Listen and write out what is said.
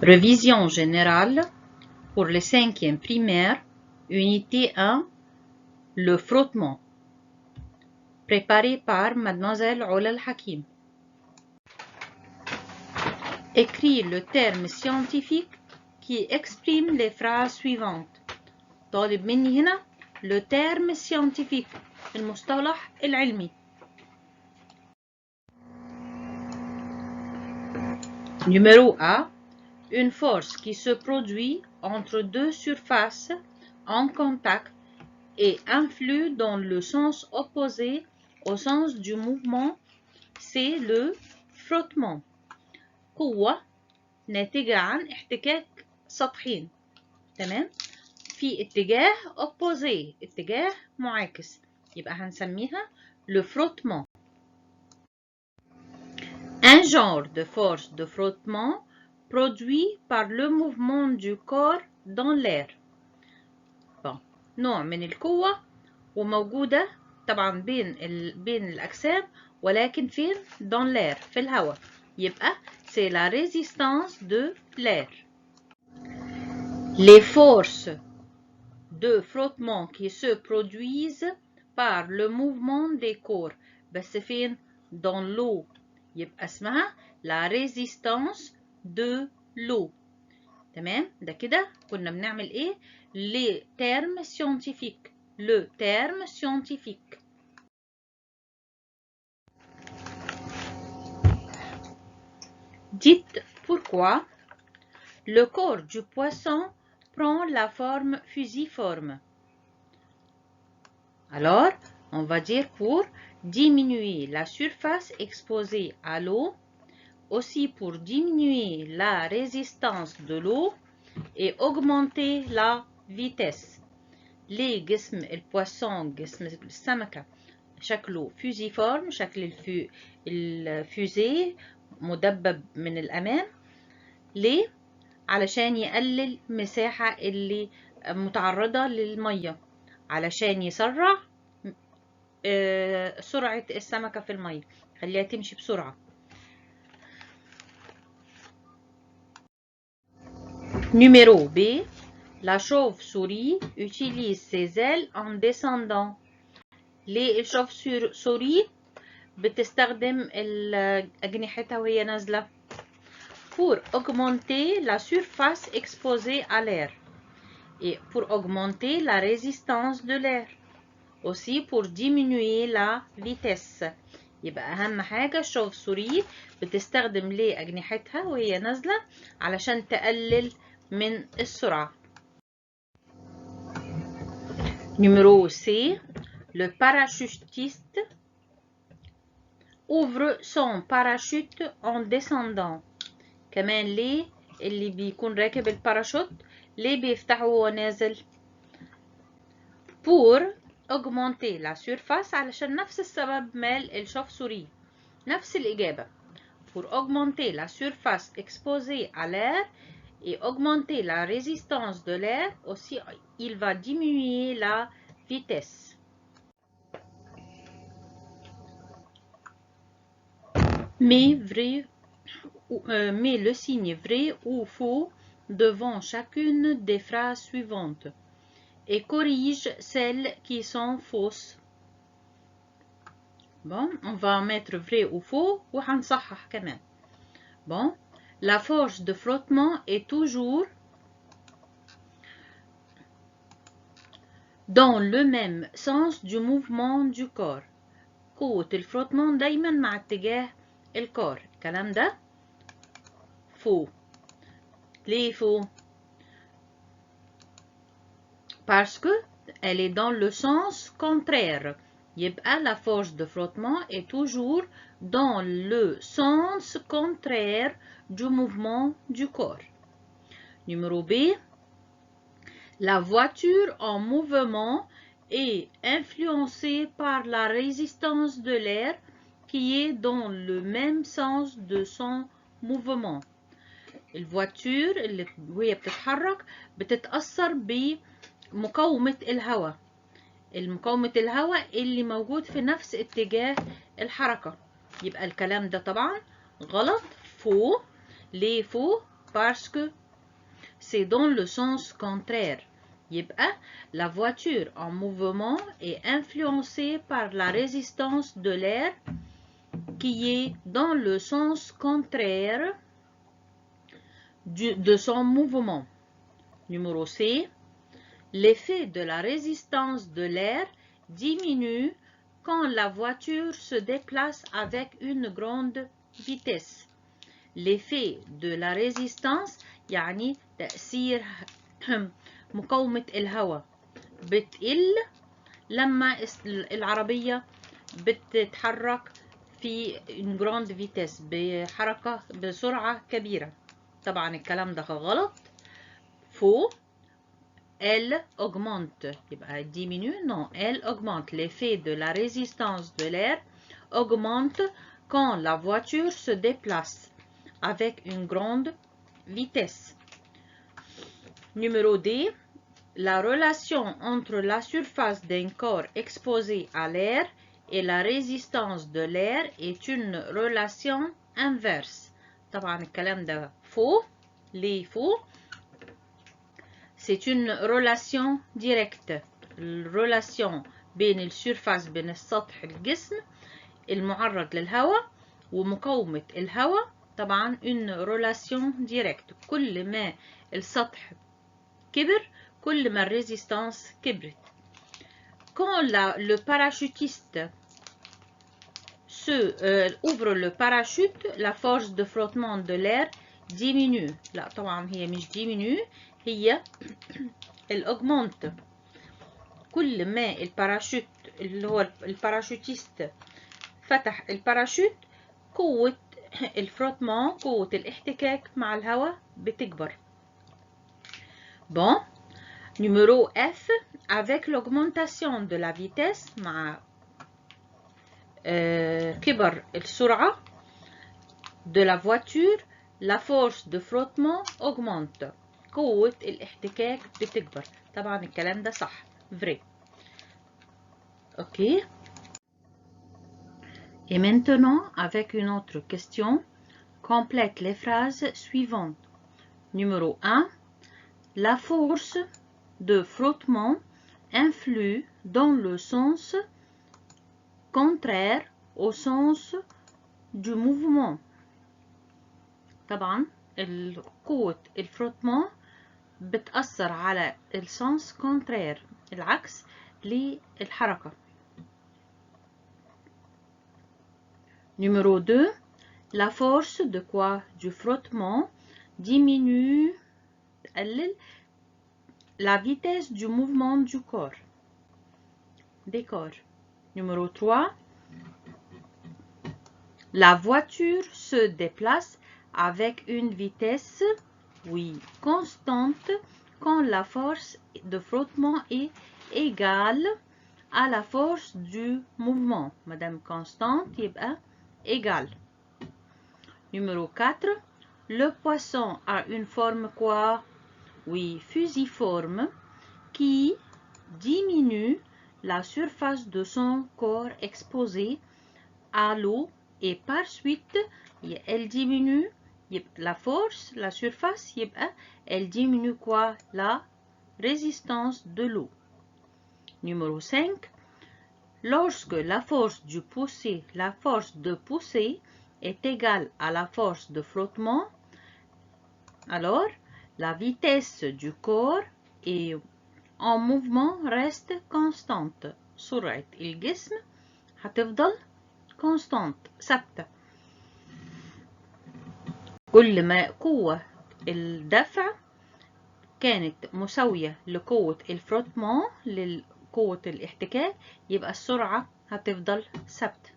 Révision générale pour le 5e primaire, unité 1, le frottement. Préparé par Mademoiselle Ola Al-Hakim. Écris le terme scientifique qui exprime les phrases suivantes. طالب مني هنا le terme scientifique المصطلح العلمي. Numéro A. Une force qui se produit entre deux surfaces en contact et influe dans le sens opposé au sens du mouvement, c'est le frottement. قوة ناتجة عن احتكاك سطحين. تمام؟ في اتجاه opposé، اتجاه معاكس، يبقى هنسميها le frottement. Un genre de force de frottement produit par le mouvement du corps dans l'air. bon. نوع من القوة وموجودة طبعا بين الأجسام، ولكن فين؟ dans l'air، في الهواء. يبقى c'est la résistance de l'air. Les forces de frottement qui se produisent par le mouvement des corps بس فين؟ dans l'eau. يبقى اسمها la résistance de l'eau. تمام؟ ده كده كنا بنعمل ايه؟ les termes scientifiques. le terme scientifique. Dites pourquoi le corps du poisson prend la forme fusiforme. Alors, on va dire pour diminuer la surface exposée à l'eau, aussi pour diminuer la résistance de l'eau et augmenter la vitesse. ليه جسم البواسون، جسم السمكة شكله فوزيفورم، شكل الفوزي مدبب من الأمام. ليه؟ علشان يقلل مساحة اللي متعرضة للمية، علشان يسرع سرعة السمكة في المية، خليها تمشي بسرعة. Numéro B. La chauve-souris utilise ses ailes en descendant. ليه الشوف-سوري بتستخدم أجنحتها وهي نازلة؟ pour augmenter la surface exposée à l'air et pour augmenter la résistance de l'air, aussi pour diminuer la vitesse. يبقى أهم حاجة الشوف-سوري بتستخدم ليه أجنحتها وهي نازلة علشان تقلل من السرعة. Numéro C. Le parachutiste ouvre son parachute en descendant. كمان ليه اللي بيكون راكب الباراشوت ليه بيفتحه وهو نازل؟ pour augmenter la surface، علشان نفس السبب مال الشوف-سوري، نفس الإجابة. pour augmenter la surface exposée à l'air et augmenter la résistance de l'air, aussi il va diminuer la vitesse. Mais le signe vrai ou faux devant chacune des phrases suivantes et corrige celles qui sont fausses. Bon, on va mettre vrai ou faux وهنصحح كمان. Bon, la force de frottement est toujours dans le même sens du mouvement du corps. قوة الفروتمون دايما مع اتجاه الكور. الكلام ده faux. ليه faux؟ parce que elle est dans le sens contraire. يبقى la force de frottement est toujours dans le sens contraire du mouvement du corps. Numéro B. La voiture en mouvement est influencée par la résistance de l'air qui est dans le même sens de son mouvement. الفواتور اللي وهي بتتحرك بتتأثر بمقاومة الهواء، المقاومة الهواء اللي موجود في نفس اتجاه الحركة. يبقى الكلام ده طبعا غلط. فو. ليه فو؟ parce que c'est dans le sens contraire. يبقى la voiture en mouvement est influencée par la résistance de l'air qui est dans le sens contraire de son mouvement. Numéro C. L'effet de la résistance de l'air diminue quand la voiture se déplace avec une grande vitesse. L'effet de la résistance يعني تأثير مقاومة الهواء بتقل لما العربية بتتحرك في une grande vitesse بحركة بسرعة كبيرة. طبعا الكلام ده غلط. فوق elle augmente. يبقى diminue. Non, elle augmente. L'effet de la résistance de l'air augmente quand la voiture se déplace avec une grande vitesse. Numéro D. La relation entre la surface d'un corps exposé à l'air et la résistance de l'air est une relation inverse. طبعا الكلام ده faux. ليه faux؟ C'est une relation directe. الرelation بين السيرفاس بين السطح الجسم المعرض للهواء ومقاومة الهواء طبعا une relation directe. كل ما السطح كبر كل ما الريزيستانس كبرت. Quand le parachutiste ouvre le parachute, la force de frottement de l'air diminue. لا طبعا هي مش diminue، هي augmente. كل ما الباراشوت اللي هو الباراشوتيست فتح الباراشوت قوة الفروتمون قوة الاحتكاك مع الهواء بتكبر. Bon. Numéro F. Avec l'augmentation de la vitesse مع كبر السرعة de la voiture, la force de frottement augmente. قوة الاحتكاك بتكبر. طبعا الكلام ده صح. Vrai. Ok. Et maintenant, avec une autre question, complète les phrases suivantes. Numéro 1. La force de frottement influe dans le sens contraire au sens du mouvement. طبعا قوة الفروتمون بتأثر على السنس كونترير العكس للحركة. Numéro 2. La force de quoi du frottement diminue la vitesse du mouvement du corps. Des corps. Numéro 3. La voiture se déplace avec une vitesse, oui, constante quand la force de frottement est égale à la force du mouvement. Madame constante, يبقى égale. Numéro 4. Le poisson a une forme quoi? Oui, fusiforme, qui diminue la surface de son corps exposé à l'eau et par suite, elle diminue la force, la surface, elle diminue quoi? La résistance de l'eau. Numéro 5. Lorsque la force de pousser est égale à la force de frottement, alors la vitesse du corps et en mouvement reste constante. سرعة الجسم هتفضل constante ثابتة. كل ما قوة الدفع كانت مساوية لقوة الفروتمون لقوة الاحتكاك يبقى السرعة هتفضل ثابتة.